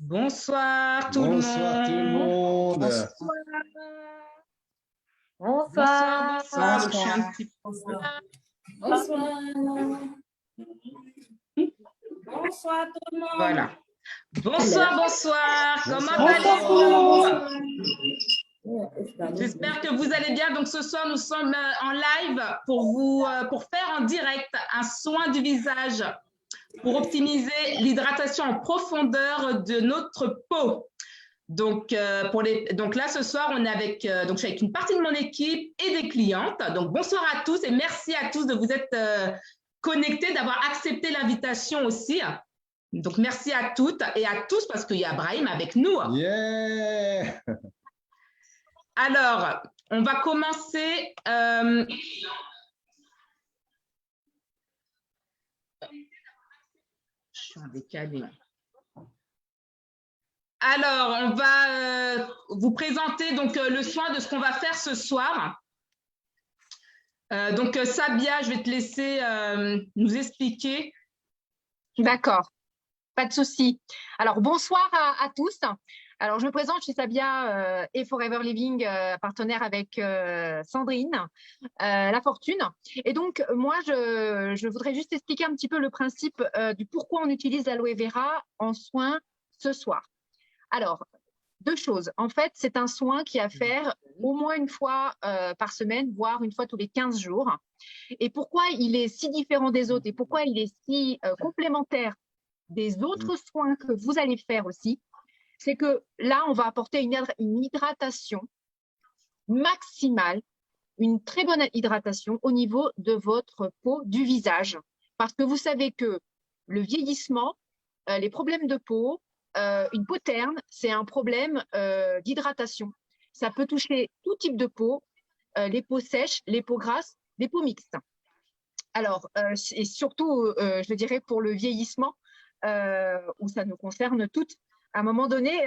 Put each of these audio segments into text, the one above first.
Bonsoir tout le Bonsoir tout le monde. monde. Bonsoir, Bonsoir. bonsoir. Donc, je suis un petit peu Bonsoir. Bonsoir. Bonsoir tout le monde. Voilà. Bonsoir, bonsoir. Comment Bonsoir. allez-vous? J'espère que vous allez bien. Donc, ce soir, nous sommes en live pour faire en direct un soin du visage pour optimiser l'hydratation en profondeur de notre peau. Donc là, ce soir, on est je suis avec une partie de mon équipe et des clientes. Donc, bonsoir à tous et merci à tous de vous être connectés, d'avoir accepté l'invitation aussi. Donc, merci à toutes et à tous parce qu'il y a Brahim avec nous. Yeah. Alors, on va commencer. Je suis en décalé. Alors, on va vous présenter donc le soin de ce qu'on va faire ce soir. Sabia, je vais te laisser nous expliquer. D'accord, pas de souci. Alors, bonsoir à tous. Alors, je me présente, je suis Sabia et Forever Living, partenaire avec Sandrine, La Fortune. Et donc, moi, je voudrais juste expliquer un petit peu le principe du pourquoi on utilise l'aloe vera en soin ce soir. Alors, deux choses. En fait, c'est un soin qui a à faire au moins une fois par semaine, voire une fois tous les 15 jours. Et pourquoi il est si différent des autres et pourquoi il est si complémentaire des autres soins que vous allez faire aussi, c'est que là, on va apporter une hydratation maximale, une très bonne hydratation au niveau de votre peau, du visage. Parce que vous savez que le vieillissement, les problèmes de peau, une peau terne, c'est un problème d'hydratation. Ça peut toucher tout type de peau, les peaux sèches, les peaux grasses, les peaux mixtes. Alors, et surtout, je dirais pour le vieillissement, où ça nous concerne toutes, à un moment donné,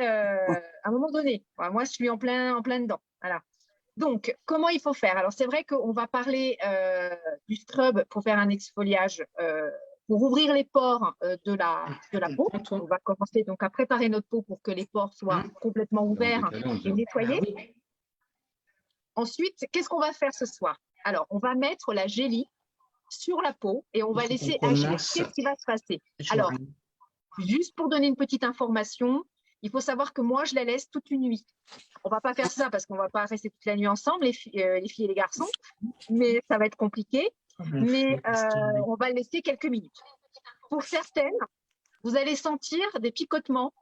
moi, je suis en plein dedans. Voilà. Donc, comment il faut faire? Alors, c'est vrai qu'on va parler du scrub pour faire un exfoliage pour ouvrir les pores de la peau. On va commencer donc à préparer notre peau pour que les pores soient complètement ouverts et nettoyés. Ensuite, qu'est-ce qu'on va faire ce soir? Alors, on va mettre la gélie sur la peau et on va laisser agir. Qu'est-ce qui va se passer? Alors, juste pour donner une petite information, il faut savoir que moi, je la laisse toute une nuit. On ne va pas faire ça parce qu'on ne va pas rester toute la nuit ensemble, les filles et les garçons, mais ça va être compliqué. Mais on va le laisser quelques minutes. Pour certaines, vous allez sentir des picotements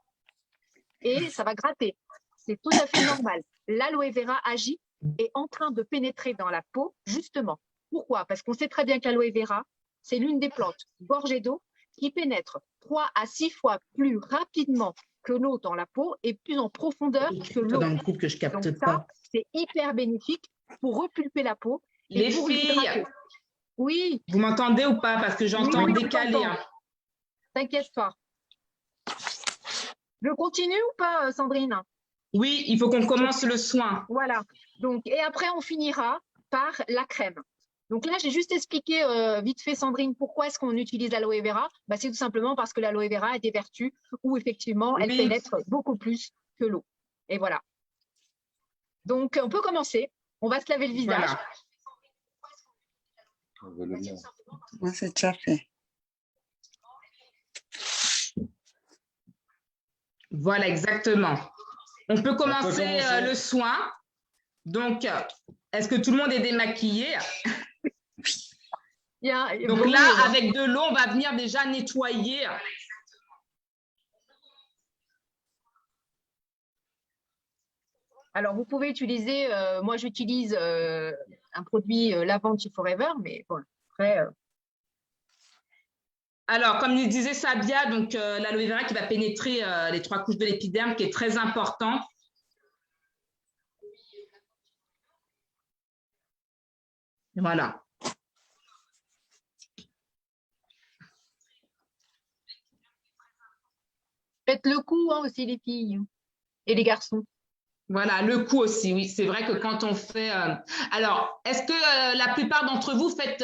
et ça va gratter. C'est tout à fait normal. L'aloe vera agit et est en train de pénétrer dans la peau, justement. Pourquoi? Parce qu'on sait très bien que l'aloe vera, c'est l'une des plantes gorgées d'eau qui pénètre 3 à 6 fois plus rapidement que l'eau dans la peau et plus en profondeur que l'eau. Dans le groupe que je capte donc pas. ça, c'est hyper bénéfique pour repulper la peau. Les filles, oui. Vous m'entendez ou pas? Parce que j'entends décaler. T'inquiète pas. Je continue ou pas, Sandrine? Oui, il faut qu'on commence le soin. Voilà. Donc, et après, on finira par la crème. Donc là, j'ai juste expliqué vite fait, Sandrine, pourquoi est-ce qu'on utilise l'aloe vera. C'est tout simplement parce que l'aloe vera a des vertus où effectivement, elle pénètre beaucoup plus que l'eau. Et voilà. Donc, on peut commencer. On va se laver le visage. Voilà. Moi, c'est déjà fait. Voilà, exactement. On peut commencer le soin. Donc, est-ce que tout le monde est démaquillé? Donc là, avec de l'eau, on va venir déjà nettoyer. Alors, vous pouvez utiliser, moi j'utilise un produit Lavande chez Forever, mais bon, après… Alors, comme nous disait Sabia, donc l'aloe vera qui va pénétrer les 3 couches de l'épiderme, qui est très important. Voilà. Faites le coup aussi, les filles et les garçons. Voilà, le cou aussi, oui. C'est vrai que quand on fait… Alors, est-ce que la plupart d'entre vous faites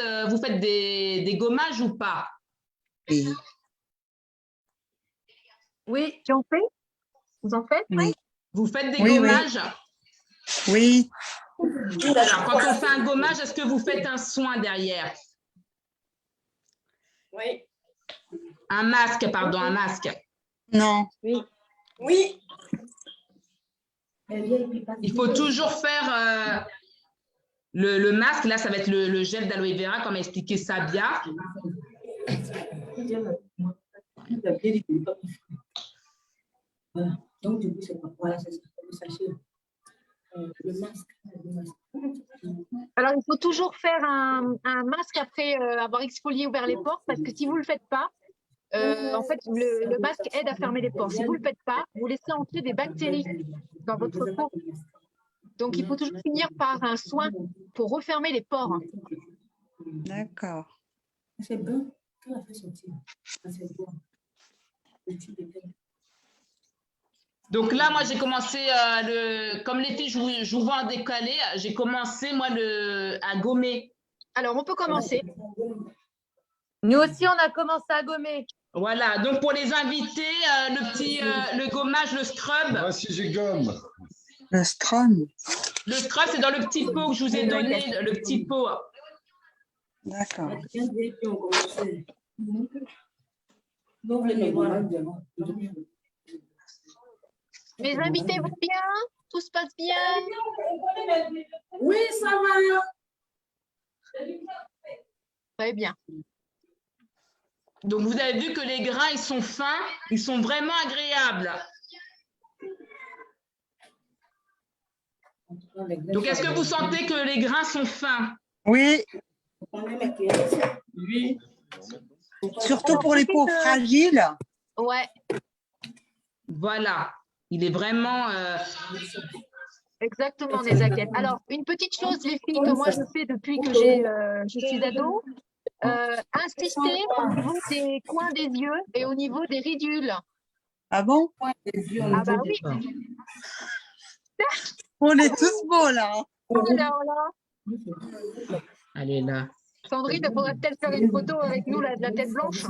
des gommages ou pas? Oui. Oui, j'en fais. Vous en faites? Oui. Vous faites des Oui, gommages? Oui. Alors, quand on fait un gommage, est-ce que vous faites un soin derrière? Oui. Un masque, pardon, un masque. Non. Oui. Il faut toujours faire le masque. Là, ça va être le gel d'aloe vera, comme a expliqué Sabia. Voilà. Donc, du coup, c'est pas. Voilà, c'est ça. Le sachet. Le masque. Alors, il faut toujours faire un masque après avoir exfolié ouvert les pores, parce que si vous ne le faites pas, en fait, le masque aide à fermer les pores. Si vous ne le faites pas, vous laissez entrer des bactéries dans votre peau. Donc, il faut toujours finir par un soin pour refermer les pores. D'accord. C'est bon. Tout a fait sortir. C'est bon. Donc là, moi, j'ai commencé, comme les filles, je vous vois en décalé, j'ai commencé, moi, à gommer. Alors, on peut commencer. Nous aussi, on a commencé à gommer. Voilà, donc pour les invités, le gommage, le scrub. Moi aussi, j'ai gomme. Le strum. Le scrub, c'est dans le petit pot que je vous ai donné, le petit pot. D'accord. Mes invités vont bien? Tout se passe bien? Oui, ça va. Très bien. Donc, vous avez vu que les grains, ils sont fins, ils sont vraiment agréables. Donc, est-ce que vous sentez que les grains sont fins? Oui. Oui. Surtout pour les peaux fragiles. Ouais, Voilà, il est vraiment… exactement, Nézaket. Alors, une petite chose, les filles, que moi je fais depuis que je suis ado, insister au niveau des coins des yeux et au niveau des ridules. Ah bon? Ah bah oui. On est tous beaux là. Alors là, Elle est là. Sandrine, il faudrait peut-être faire une photo avec nous, là, de la tête blanche.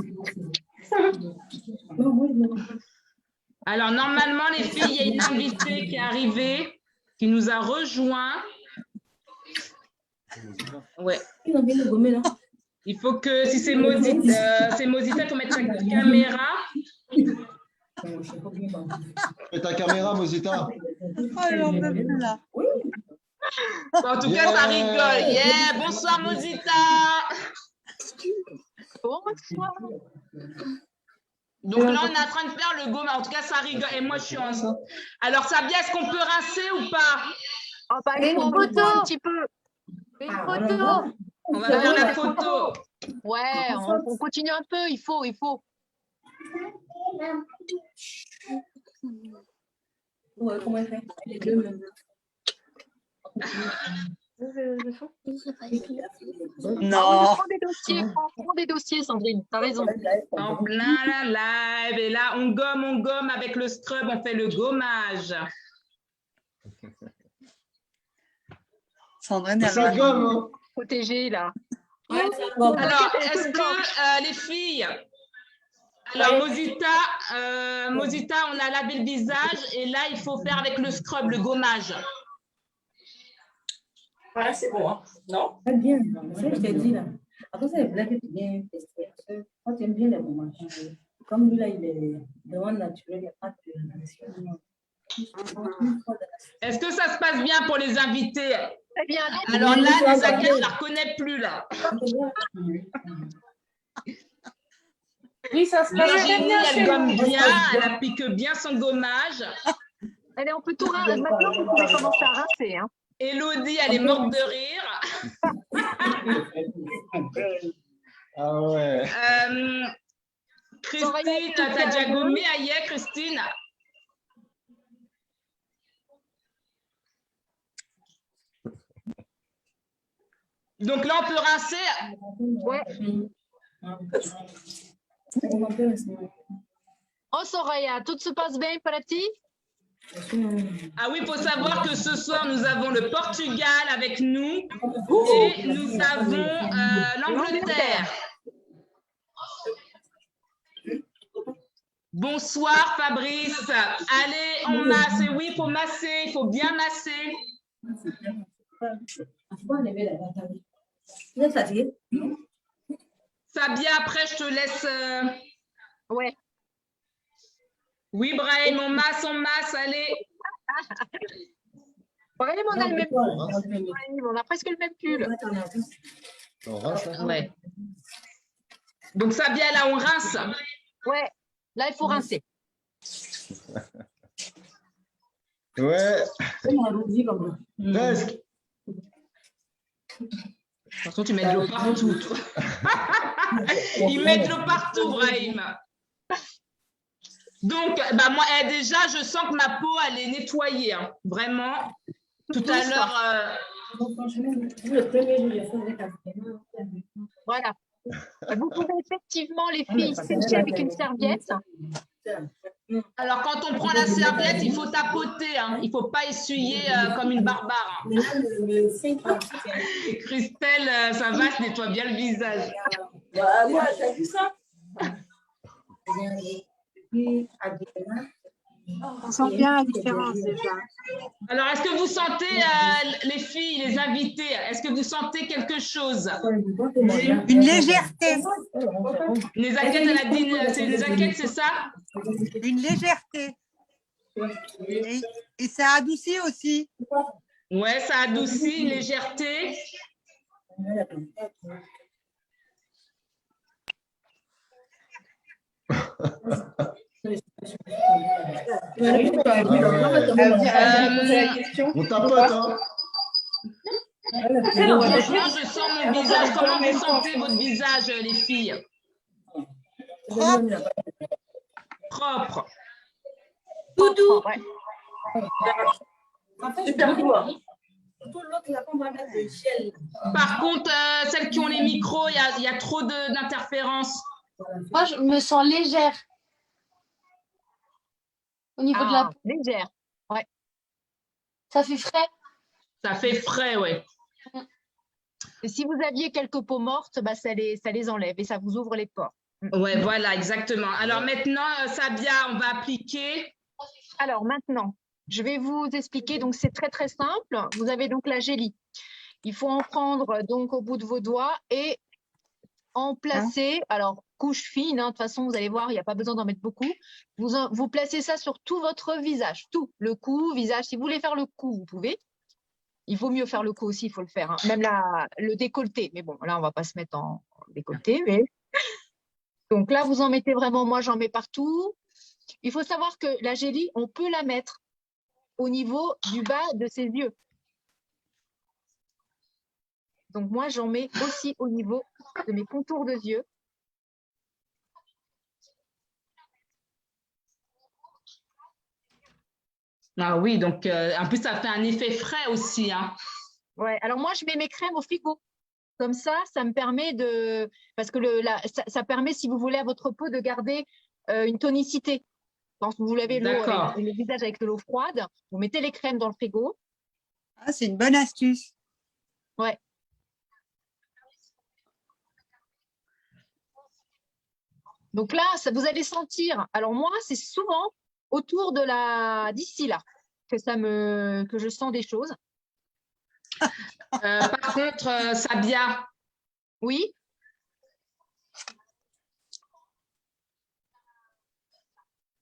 Alors, normalement, les filles, il y a une invitée qui est arrivée, qui nous a rejoint. Ouais. Il faut que, si c'est Mosita, il faut mettre sa caméra. Fais ta caméra, Mosita. Oh, j'en peux plus là. En tout cas, ça rigole. Yeah, bonsoir Mosita. Bonsoir. Donc là, on est en train de faire le gommage. En tout cas, ça rigole. Et moi, je suis en… Alors, Sabia, est-ce qu'on peut rincer ou pas? Oh, bah, Une photo. un petit peu. Une photo. On va faire la photo. Ouais, on continue un peu, il faut. Ouais, comment elle fait? Non. Prends des dossiers, Sandrine, t'as raison. En plein la live. Et là, on gomme avec le scrub. On fait le gommage. Sandrine, elle Ça va. gomme, hein. Protégé, là. Alors, est-ce que les filles… Alors, Mosita, on a lavé le visage. Et là, il faut faire avec le scrub, le gommage. Voilà, c'est bon. Hein. Non? Très bien. C'est ce que je t'ai dit là. Après, c'est vrai que tu viens tester. Quand tu aimes bien les moments, comme lui là, il est vraiment naturel, il n'y a pas de… Est-ce que ça se passe bien pour les invités? Très bien. Alors là, les invités, je ne la reconnais plus là. Oui, ça se passe Virginie, bien. elle gomme bien, elle applique bien son gommage. Allez, on peut tout rincer. Maintenant, vous pouvez commencer à rincer. Hein. Elodie, elle est morte de rire. Ah ouais. Christine, t'as déjà gommé ailleurs, Christine? Donc là, on peut rincer. Ouais. Oh, Soraya, tout se passe bien, Palati? Ah oui, il faut savoir que ce soir, nous avons le Portugal avec nous et nous avons l'Angleterre. Bonsoir Fabrice. Allez, on masse. Et oui, il faut masser, il faut bien masser. Vous êtes fatigué? Sabia, après, je te laisse. Ouais. Oui, Brahim, on masse, allez. Brahim, on a le même pull. Brahim, on a presque le même pull. On rince, là. Ouais. Donc, Sabia, là, on rince. Ouais. Là, il faut rincer. Ouais, presque. Par contre, tu mets de l'eau partout. Toi. Ils mettent de l'eau partout, Brahim. Donc, bah, moi, déjà, je sens que ma peau, elle est nettoyée. Hein. Vraiment. Tout à l'heure. Voilà. Vous pouvez effectivement, les filles, sécher avec une serviette. Alors, quand on prend la serviette, il faut tapoter. Hein. Il ne faut pas essuyer comme une barbare. Hein. Christelle, ça va, se nettoie bien le visage. Voilà, t'as vu ça? On sent bien la différence déjà. Alors, est-ce que vous sentez, les filles, les invités, est-ce que vous sentez quelque chose? Une légèreté. Les inquiètes, elle a dit, c'est les inquiètes, c'est ça? Une légèreté. Et ça adoucit aussi. Ouais, ça adoucit, une légèreté. On tapote, hein. Franchement, je sens mon visage. Comment vous sentez votre visage, les filles? Propre. Doudou. Ouais. Par contre, celles qui ont les micros, il y a trop d'interférences. Moi, je me sens légère. Au niveau de la peau. Légère. Ouais. Ça fait frais. Ça fait frais, ouais. Et si vous aviez quelques peaux mortes, bah, ça les enlève et ça vous ouvre les pores. Ouais, voilà, exactement. Alors maintenant, Sabia, on va appliquer. Alors maintenant, je vais vous expliquer. Donc, c'est très, très simple. Vous avez donc la gélie. Il faut en prendre donc au bout de vos doigts et en placer. Alors, couche fine, hein, de toute façon, vous allez voir, il n'y a pas besoin d'en mettre beaucoup. Vous placez ça sur tout votre visage, tout. Le cou, visage. Si vous voulez faire le cou, vous pouvez. Il vaut mieux faire le cou aussi, il faut le faire. Hein. Même le décolleté. Mais bon, là, on ne va pas se mettre en décolleté. Mais... Donc là, vous en mettez vraiment, moi, j'en mets partout. Il faut savoir que la gélie, on peut la mettre au niveau du bas de ses yeux. Donc moi, j'en mets aussi au niveau de mes contours de yeux. Ah oui, donc en plus, ça fait un effet frais aussi. Hein. Ouais, alors moi, je mets mes crèmes au frigo. Comme ça me permet de… Parce que ça permet, si vous voulez, à votre peau de garder une tonicité. Quand vous lavez le visage avec de l'eau froide, vous mettez les crèmes dans le frigo. Ah, c'est une bonne astuce. Ouais. Donc là, vous allez sentir… Alors moi, c'est souvent autour de d'ici là que je sens des choses. Par contre, Sabia. Oui.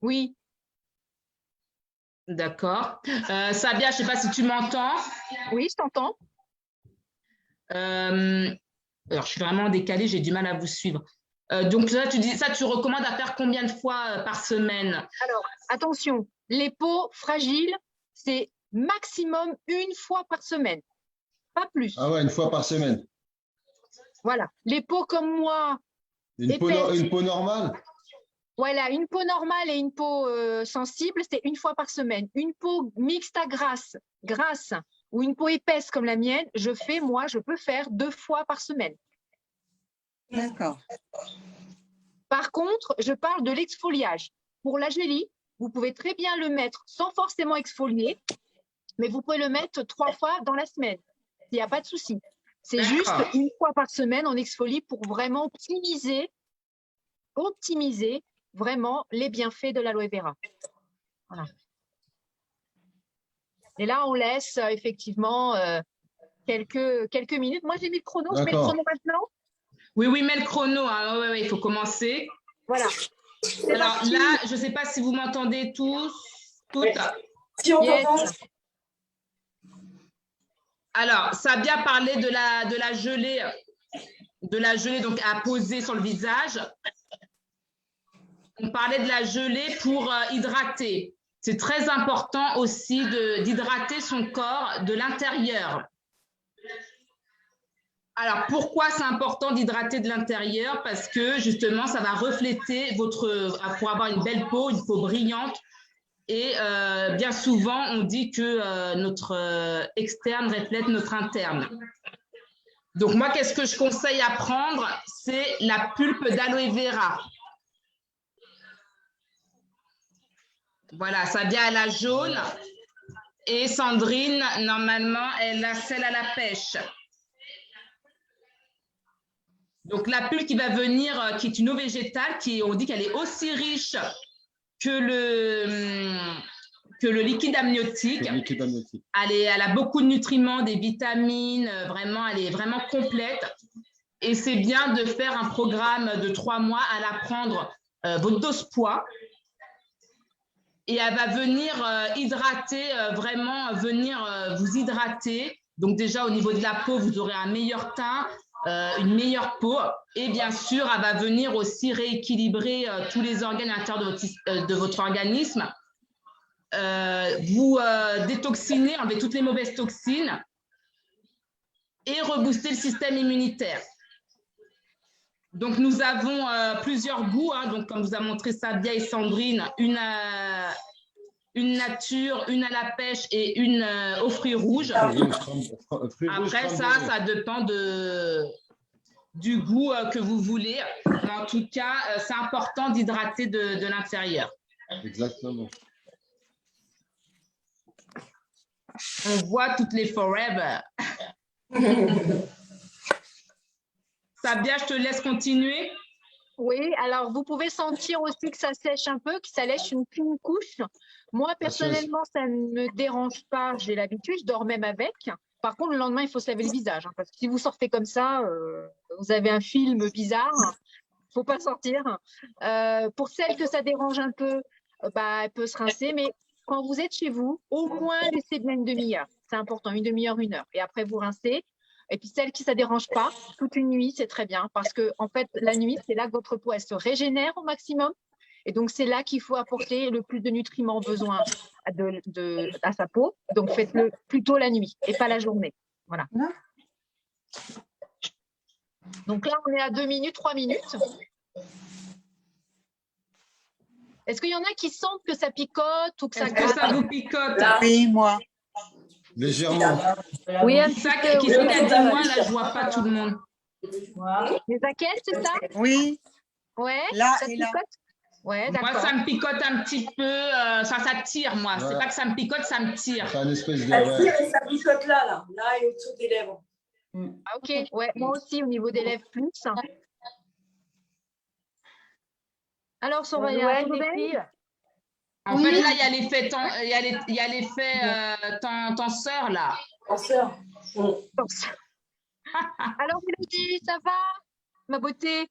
Oui. D'accord. Sabia, je ne sais pas si tu m'entends. Oui, je t'entends. Alors, je suis vraiment décalée, j'ai du mal à vous suivre. Donc là, tu recommandes à faire combien de fois par semaine? Alors, attention, les peaux fragiles, c'est maximum une fois par semaine, pas plus. Ah ouais, une fois par semaine. Voilà, les peaux comme moi. Une peau normale? Voilà, une peau normale et une peau sensible, c'est une fois par semaine. Une peau mixte à grasse ou une peau épaisse comme la mienne, je peux faire 2 fois par semaine. D'accord. Par contre, je parle de l'exfoliage. Pour la gélie, vous pouvez très bien le mettre sans forcément exfolier, mais vous pouvez le mettre 3 fois dans la semaine. Il n'y a pas de souci. C'est juste une fois par semaine, on exfolie pour vraiment optimiser vraiment les bienfaits de l'aloe vera. Voilà. Et là, on laisse effectivement quelques minutes. Moi, j'ai mis le chrono. Je mets le chrono maintenant. Oui, oui, mets le chrono. Hein. Oui, il faut commencer. Voilà. Alors là, je ne sais pas si vous m'entendez tous, toutes. Si on t'entend. Alors, ça a bien parlé de la gelée donc à poser sur le visage. On parlait de la gelée pour hydrater. C'est très important aussi d'hydrater son corps de l'intérieur. Alors, pourquoi c'est important d'hydrater de l'intérieur? Parce que justement, ça va refléter pour avoir une belle peau, une peau brillante. Et bien souvent, on dit que notre externe reflète notre interne. Donc, moi, qu'est-ce que je conseille à prendre? C'est la pulpe d'aloe vera. Voilà, ça vient à la jaune. Et Sandrine, normalement, elle a celle à la pêche. Donc, la pulpe qui va venir, qui est une eau végétale, on dit qu'elle est aussi riche que le liquide amniotique. Elle a beaucoup de nutriments, des vitamines, vraiment, elle est vraiment complète. Et c'est bien de faire un programme de 3 mois à la prendre votre dose poids. Et elle va venir hydrater, vraiment venir vous hydrater. Donc déjà, au niveau de la peau, vous aurez un meilleur teint, une meilleure peau. Et bien sûr, elle va venir aussi rééquilibrer tous les organes à l'intérieur de votre organisme. Vous détoxiner, enlever toutes les mauvaises toxines et rebooster le système immunitaire. Donc, nous avons plusieurs goûts, hein, donc, comme vous a montré Sabia et Sandrine, une nature, une à la pêche et une aux fruits rouges. Après, ça dépend du goût que vous voulez. Mais en tout cas, c'est important d'hydrater de l'intérieur. Exactement. On voit toutes les forever. Sabia, je te laisse continuer. Oui, alors vous pouvez sentir aussi que ça sèche un peu, que ça lèche une fine couche. Moi, personnellement, ça ne me dérange pas, j'ai l'habitude, je dors même avec. Par contre, le lendemain, il faut se laver le visage, hein, parce que si vous sortez comme ça, vous avez un film bizarre, il ne faut pas sortir. Pour celles que ça dérange un peu, elle peut se rincer, mais quand vous êtes chez vous, au moins laissez bien une demi-heure. C'est important, une demi-heure, 1 heure. Et après, vous rincez. Et puis, celles qui ça ne dérange pas, toute une nuit, c'est très bien. Parce que, en fait, la nuit, c'est là que votre peau, elle se régénère au maximum. Et donc, c'est là qu'il faut apporter le plus de nutriments besoin à sa peau. Donc, faites-le plutôt la nuit et pas la journée. Voilà. Donc là, on est à 2 minutes, 3 minutes. Est-ce qu'il y en a qui sentent que ça picote ou que ça gratte? Est-ce que ça vous picote? Oui, moi. Légèrement. Oui, un qui c'est qui a dit moi, là, je ne vois pas tout le monde. Les aquettes, c'est ça? Oui. Ouais. Là ça et là. picote? Ouais, d'accord. Moi, ça me picote un petit peu, ça tire, moi. Ouais. C'est pas que ça me picote, ça me tire. C'est un espèce de... Ça tire et ça picote là et au-dessous des lèvres. Ah, ok, ouais, moi aussi, au niveau des lèvres plus. Alors, Soraya, en fait, là, il y a l'effet tenseur, là. Tenseur. Alors, Mélodie, ça va, ma beauté?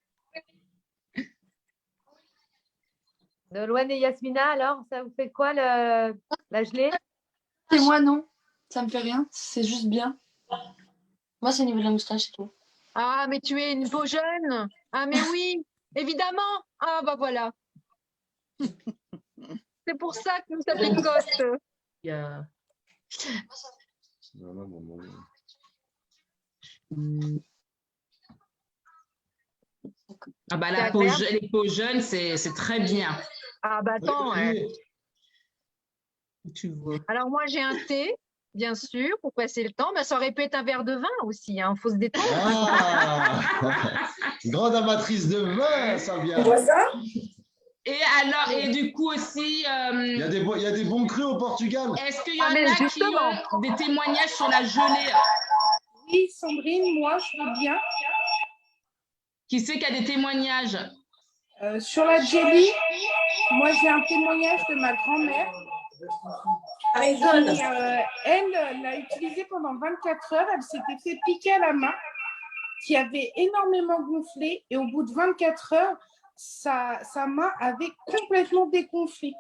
Nolwenn et Yasmina, alors, ça vous fait quoi la gelée? Et moi, non. Ça me fait rien. C'est juste bien. Moi, c'est au niveau de la moustache et tout. Ah, mais tu es une peau jeune. Ah, mais oui, évidemment. Ah, bah voilà. C'est pour ça que nous ça picote. Ah bah les peaux jeunes, c'est très bien. Ah bah attends. Tu vois. Alors moi j'ai un thé, bien sûr, pour passer le temps. Mais ça aurait pu être un verre de vin aussi. Il faut se détendre. Ah grande amatrice de vin, ça vient. Tu vois ça? Et alors, et du coup aussi… il y a des bons crus au Portugal. Est-ce qu'il y en a qui ont des témoignages sur la gelée? Oui, Sandrine, moi, je veux bien. Qui c'est qui a des témoignages? Sur la jelly, moi j'ai un témoignage de ma grand-mère. Elle l'a utilisé pendant 24 heures. Elle s'était fait piquer à la main, qui avait énormément gonflé. Et au bout de 24 heures, sa main avait complètement dégonflé.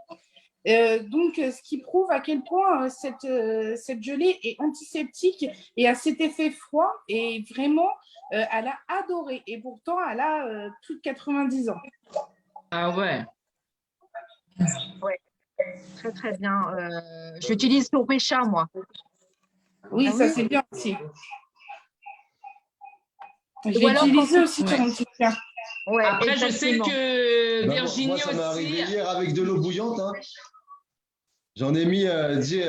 Donc, ce qui prouve à quel point cette gelée est antiseptique et a cet effet froid. Et vraiment, elle a adoré. Et pourtant, elle a plus de 90 ans. Ah ouais. Ouais, très très bien. J'utilise pour Pécha, moi. Oui, Ah ça oui. c'est bien aussi. Ou J'ai alors, utilisé quand- aussi sur mon petit cas. Ouais, Après, je sais exactement. que Bah, Virginie moi, ça m'est aussi, arrivé hier avec de l'eau bouillante. Hein. J'en ai mis,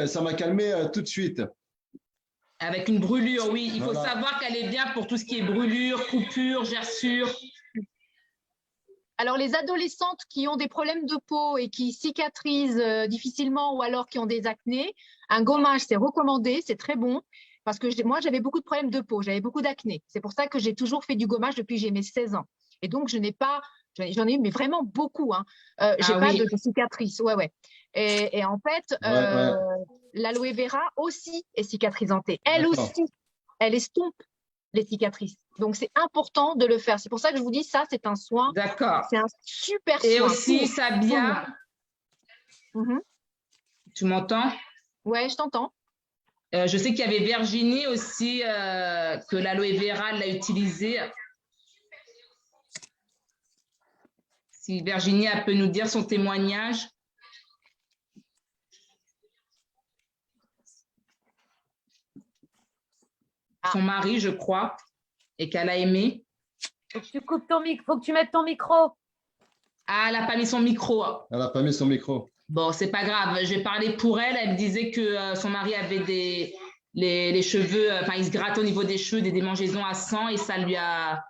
ça m'a calmé tout de suite. avec une brûlure, oui. Il faut Voilà. savoir qu'elle est bien pour tout ce qui est brûlure, coupure, gerçure. Alors, les adolescentes qui ont des problèmes de peau et qui cicatrisent difficilement ou alors qui ont des acnés, un gommage, c'est recommandé, c'est très bon. Parce que moi, j'avais beaucoup de problèmes de peau, j'avais beaucoup d'acné. C'est pour ça que j'ai toujours fait du gommage depuis que j'ai mes 16 ans. Et donc, j'en ai eu, mais vraiment beaucoup. Hein. J'ai pas oui. de cicatrices. Ouais, ouais. Et en fait, Ouais. l'aloe vera aussi est cicatrisante. Elle D'accord. aussi, elle estompe les cicatrices. Donc, c'est important de le faire. C'est pour ça que je vous dis, ça, c'est un soin. D'accord. C'est un super soin. Et aussi, pour Sabia, tout le monde. tu m'entends? Ouais, je t'entends. Je sais qu'il y avait Virginie aussi, que l'aloe vera l'a utilisé. Si Virginie elle peut nous dire son témoignage. Son mari, je crois, et qu'elle a aimé. Faut que tu coupes ton micro, faut que tu mettes ton micro. Ah, elle n'a pas mis son micro. Elle n'a pas mis son micro. Bon, c'est pas grave. J'ai parlé pour elle. Elle disait que son mari avait les cheveux, enfin, il se gratte au niveau des cheveux, des démangeaisons à sang et ça lui a.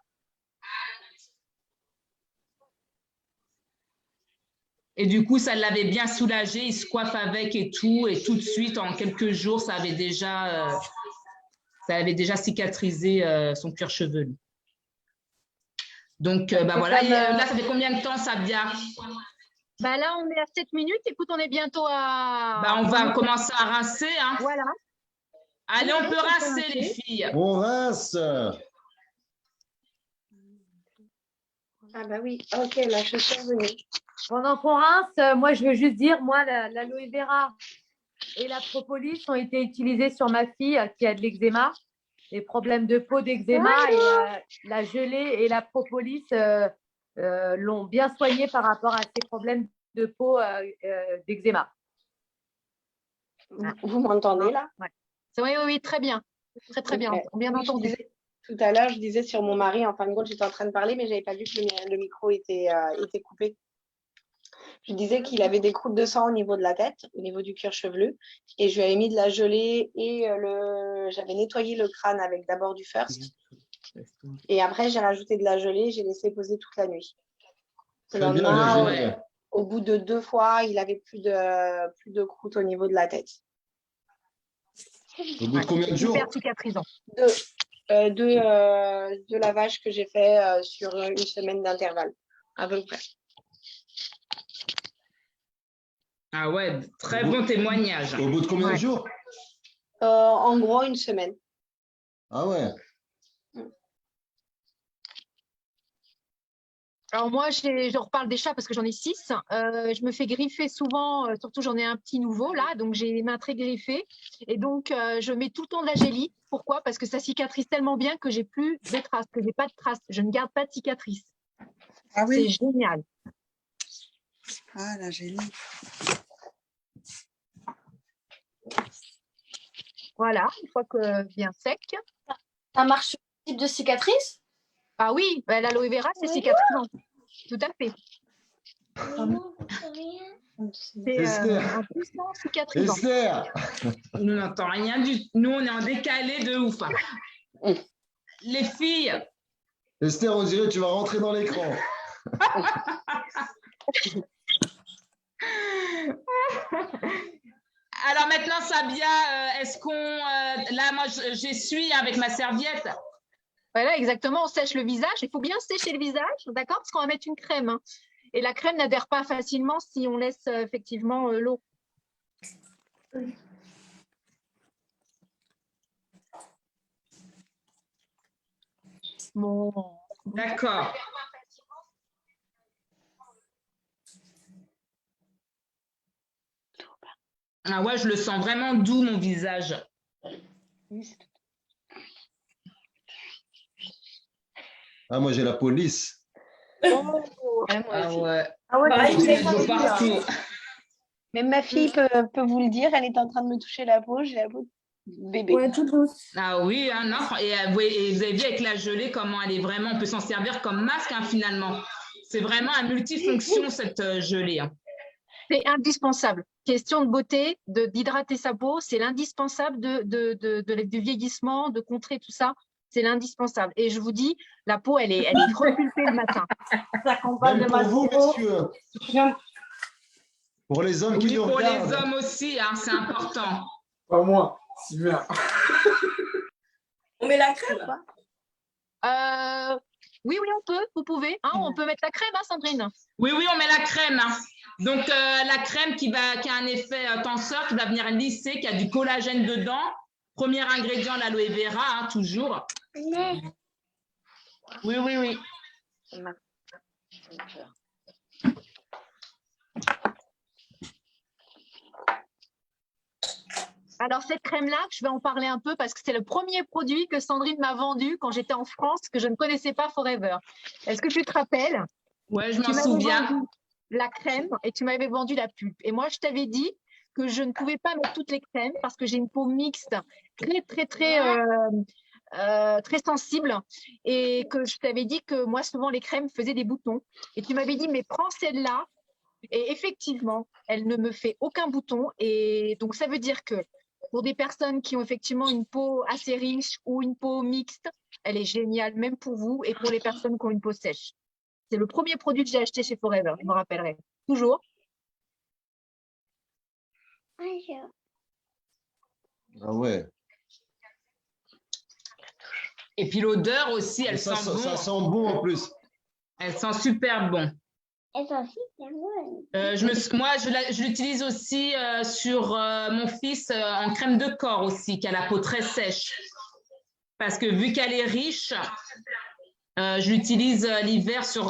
Et du coup, ça l'avait bien soulagé. Il se coiffe avec et tout de suite, en quelques jours, ça avait déjà cicatrisé son cuir chevelu. Donc, voilà. Et, là, ça fait combien de temps, Sabia? Bah là, on est à 7 minutes. Écoute, on est bientôt à… On va commencer à rincer. Hein. Voilà. Allez, on peut rincer, les filles. On rince. Ah bah oui, ok, là, je suis revenue. Pendant qu'on rince, moi, je veux juste dire, moi, l'aloe vera et la propolis ont été utilisés sur ma fille qui a de l'eczéma, les problèmes de peau d'eczéma, et la gelée et la propolis l'ont bien soignée par rapport à ses problèmes de peau d'eczéma. Vous m'entendez là? Ouais. Oui, très bien. Très bien. Bien entendu. Tout à l'heure, je disais sur mon mari, en fin de compte, j'étais en train de parler, mais je n'avais pas vu que le micro était coupé. Je disais qu'il avait des croûtes de sang au niveau de la tête, au niveau du cuir chevelu, et je lui avais mis de la gelée et j'avais nettoyé le crâne avec d'abord du First, et après j'ai rajouté de la gelée, j'ai laissé poser toute la nuit. Le lendemain, au bout de 2 fois, il avait plus de croûtes au niveau de la tête. Au bout de combien de jours? Super cicatrisant. De lavage que j'ai fait sur une semaine d'intervalle, à peu près. Ah ouais, très bon témoignage. Au bout de combien de jours? En gros, une semaine. Ah ouais. Alors moi, je reparle des chats parce que j'en ai 6. Je me fais griffer souvent, surtout j'en ai un petit nouveau là, donc j'ai les mains très griffées. Et donc, je mets tout le temps de la gélie. Pourquoi? Parce que ça cicatrise tellement bien que j'ai plus de traces, que j'ai pas de traces. Je ne garde pas de cicatrices. Ah oui. C'est génial. Ah, la gélie. Voilà, une fois que bien sec. Ça marche sur ce type de cicatrice? Ah oui, l'aloe vera, c'est cicatrisant. Tout à fait. C'est un puissant cicatrisant. Esther. Nous n'entendons rien du tout. Nous, on est en décalé de ouf. Les filles. Esther, on dirait que tu vas rentrer dans l'écran. Alors maintenant, Sabia, est-ce qu'on… là, moi, j'essuie avec ma serviette. Voilà, exactement. On sèche le visage. Il faut bien sécher le visage, d'accord? Parce qu'on va mettre une crème. Hein. Et la crème n'adhère pas facilement si on laisse effectivement l'eau. Bon. D'accord. Ah ouais, je le sens vraiment doux, mon visage. Ah, moi, j'ai la police. Ah ouais. Ah ouais, Pareil, c'est c'est Je partout. Même ma fille peut vous le dire, elle est en train de me toucher la peau, j'ai la peau de bébé. Ouais, tout douce. Ah oui, hein, non. Et vous avez vu avec la gelée comment elle est vraiment, on peut s'en servir comme masque hein, finalement. C'est vraiment un multifonction cette gelée. Hein. C'est indispensable. Question de beauté, d'hydrater sa peau, c'est l'indispensable du vieillissement, de contrer tout ça. C'est l'indispensable. Et je vous dis, la peau, elle est repulpée le matin. Ça accompagne Même de pour ma vous, peau. messieurs. Pour les hommes qui Oui, nous pour regardent. les hommes aussi, hein, c'est important. Pas moi, Sylvain. On met la crème. Oui, on peut, vous pouvez. Hein, on peut mettre la crème, hein, Sandrine? Oui, on met la crème. Hein. Donc, la crème qui a un effet tenseur, qui va venir lisser, qui a du collagène dedans. Premier ingrédient, l'aloe vera, hein, toujours. Oui. Alors, cette crème-là, je vais en parler un peu parce que c'est le premier produit que Sandrine m'a vendu quand j'étais en France, que je ne connaissais pas Forever. Est-ce que tu te rappelles? Ouais, je Tu m'en m'avais souviens. vendu la crème et tu m'avais vendu la pulpe. Et moi, je t'avais dit que je ne pouvais pas mettre toutes les crèmes parce que j'ai une peau mixte très sensible et que je t'avais dit que moi, souvent, les crèmes faisaient des boutons. Et tu m'avais dit, mais prends celle-là. Et effectivement, elle ne me fait aucun bouton. Et donc, ça veut dire que pour des personnes qui ont effectivement une peau assez riche ou une peau mixte, elle est géniale, même pour vous et pour les personnes qui ont une peau sèche. C'est le premier produit que j'ai acheté chez Forever, je me rappellerai. Toujours. Ah ouais. Et puis l'odeur aussi, Et elle ça, sent bon. ça sent bon en plus. Elle sent super bon. Moi, je l'utilise aussi sur mon fils en crème de corps aussi, qui a la peau très sèche. Parce que vu qu'elle est riche, je l'utilise l'hiver sur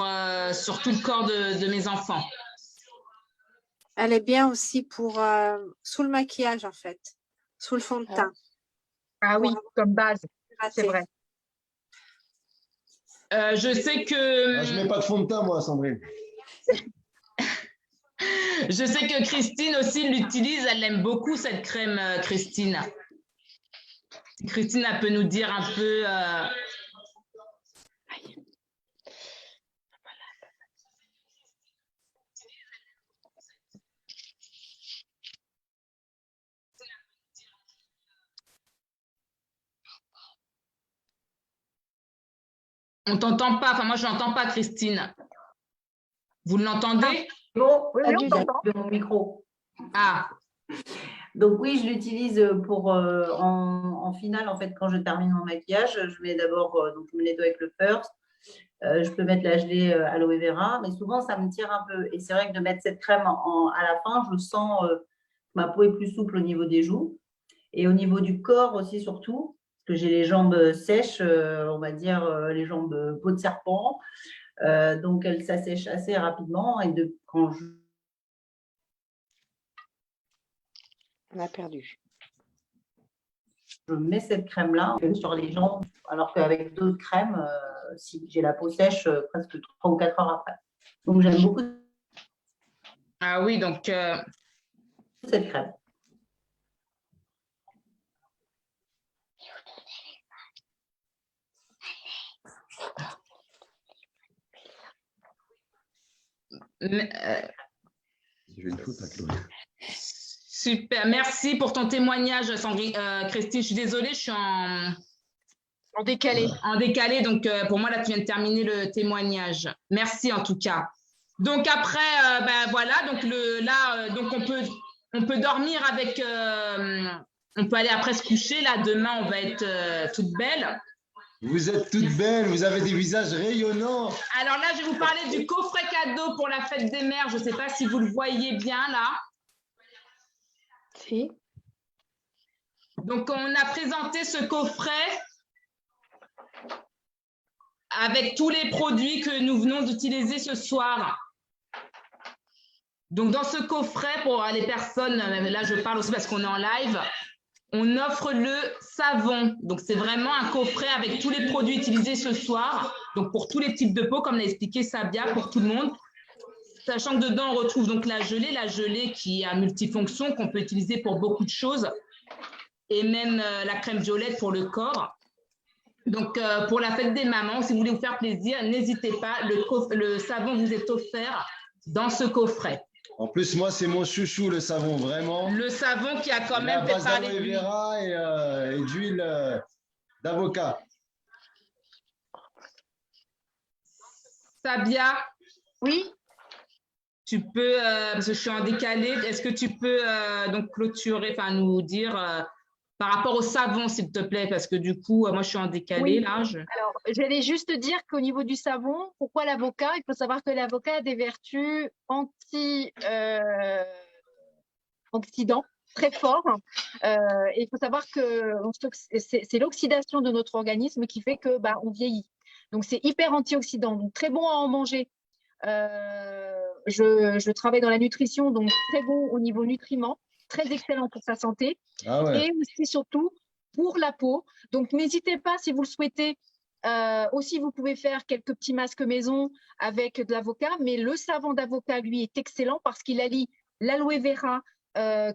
tout le corps de mes enfants. Elle est bien aussi pour sous le maquillage, en fait, sous le fond de teint. Ah oui, comme base, c'est vrai. Je sais que… Ah, je mets pas de fond de teint, moi, Sandrine. Je sais que Christine aussi l'utilise, elle aime beaucoup cette crème, Christine. Christine, elle peut nous dire un peu… On t'entend pas, enfin moi je l'entends pas, Christine. Vous l'entendez? Bon, Oui, on t'entend. de mon micro. Ah, Donc oui, je l'utilise pour en finale, en fait, quand je termine mon maquillage, je mets d'abord, donc je me nettoie avec le first. Je peux mettre la gelée aloe vera, mais souvent ça me tire un peu. Et c'est vrai que de mettre cette crème à la fin, je sens que ma peau est plus souple au niveau des joues. Et au niveau du corps aussi, surtout, parce que j'ai les jambes sèches, on va dire les jambes peau de serpent. Donc elle s'assèche assez rapidement. Et quand On a perdu. je mets cette crème-là sur les jambes, alors qu'avec d'autres crèmes, si j'ai la peau sèche presque 3 ou 4 heures après. Donc j'aime beaucoup ah oui, donc… cette crème. Je vais une faute à Chloé. Super, merci pour ton témoignage, Christine. Je suis désolée, je suis En décalé. en décalé, donc pour moi, là, tu viens de terminer le témoignage. Merci en tout cas. Donc après, voilà, donc donc on peut dormir avec, on peut aller après se coucher. Là, demain, on va être toute belle. Vous êtes toutes belles, vous avez des visages rayonnants. Alors là, je vais vous parler du coffret cadeau pour la fête des mères. Je ne sais pas si vous le voyez bien là. Si. Donc, on a présenté ce coffret avec tous les produits que nous venons d'utiliser ce soir. Donc, dans ce coffret, pour les personnes, là, je parle aussi parce qu'on est en live, on offre le savon. Donc, c'est vraiment un coffret avec tous les produits utilisés ce soir. Donc, pour tous les types de peau, comme l'a expliqué Sabia, pour tout le monde. Sachant que dedans, on retrouve donc la gelée qui a multifonction, qu'on peut utiliser pour beaucoup de choses. Et même la crème violette pour le corps. Donc, pour la fête des mamans, si vous voulez vous faire plaisir, n'hésitez pas, le savon vous est offert dans ce coffret. En plus, moi, c'est mon chouchou, le savon, vraiment. Le savon qui a quand même fait parler de lui. Vera et d'huile d'avocat. Sabia? Oui. Tu peux, parce que je suis en décalé, est-ce que tu peux donc clôturer, enfin nous dire par rapport au savon, s'il te plaît, parce que du coup, moi je suis en décalé Oui. là. Alors, j'allais juste dire qu'au niveau du savon, pourquoi l'avocat? Il faut savoir que l'avocat a des vertus anti-oxydants très forts. Il faut savoir que c'est l'oxydation de notre organisme qui fait que on vieillit. Donc, c'est hyper antioxydant, donc très bon à en manger. Je travaille dans la nutrition, donc très bon au niveau nutriments, très excellent pour sa santé. Ah ouais. Et aussi surtout pour la peau. Donc n'hésitez pas si vous le souhaitez. Aussi, vous pouvez faire quelques petits masques maison avec de l'avocat, mais le savon d'avocat, lui, est excellent parce qu'il allie l'aloe vera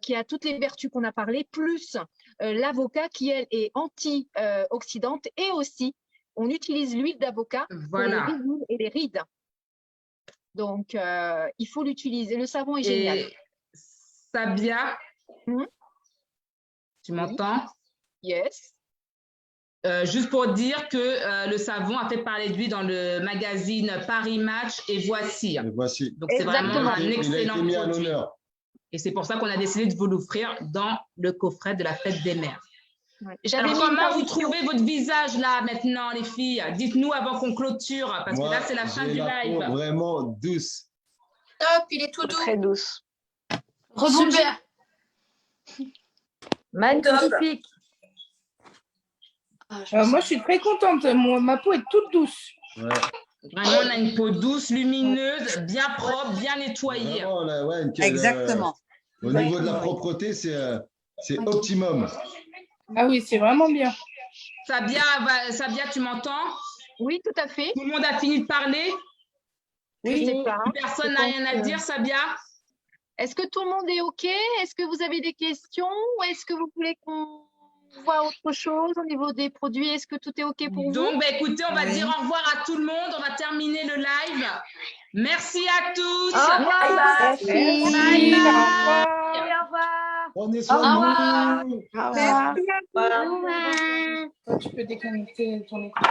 qui a toutes les vertus qu'on a parlé, plus l'avocat qui, elle, est antioxydante et aussi, on utilise l'huile d'avocat pour les rides et les rides. Donc, il faut l'utiliser. Le savon est génial. Sabia, tu m'entends? Yes. Juste pour dire que le savon a fait parler de lui dans le magazine Paris Match et Voici. Voici. Donc, c'est vraiment un excellent produit. Et c'est pour ça qu'on a décidé de vous l'offrir dans le coffret de la fête des mères. Ouais. Alors, comment vous trouvez votre visage là maintenant, les filles? Dites-nous avant qu'on clôture, parce que là, c'est la fin du live. Vraiment douce. Top, il est tout doux. Très douce. Rebondir. Magnifique. Moi, je suis très contente. Ma peau est toute douce. Ouais. Vraiment, on a une peau douce, lumineuse, bien propre, bien nettoyée. Vraiment, là, ouais, exactement. Au niveau de la propreté, c'est optimum. Ah oui, c'est vraiment bien. Sabia, tu m'entends? Oui, tout à fait. Tout le monde a fini de parler? Oui. Personne n'a rien à dire, Sabia? Est-ce que tout le monde est OK? Est-ce que vous avez des questions? Ou est-ce que vous voulez qu'on voit autre chose au niveau des produits? Est-ce que tout est OK pour vous? Donc, écoutez, on va dire au revoir à tout le monde. On va terminer le live. Merci à tous. Au revoir. Merci. Bye. Au revoir. Prenez soin de vous. Au revoir. Tu peux déconnecter ton écran.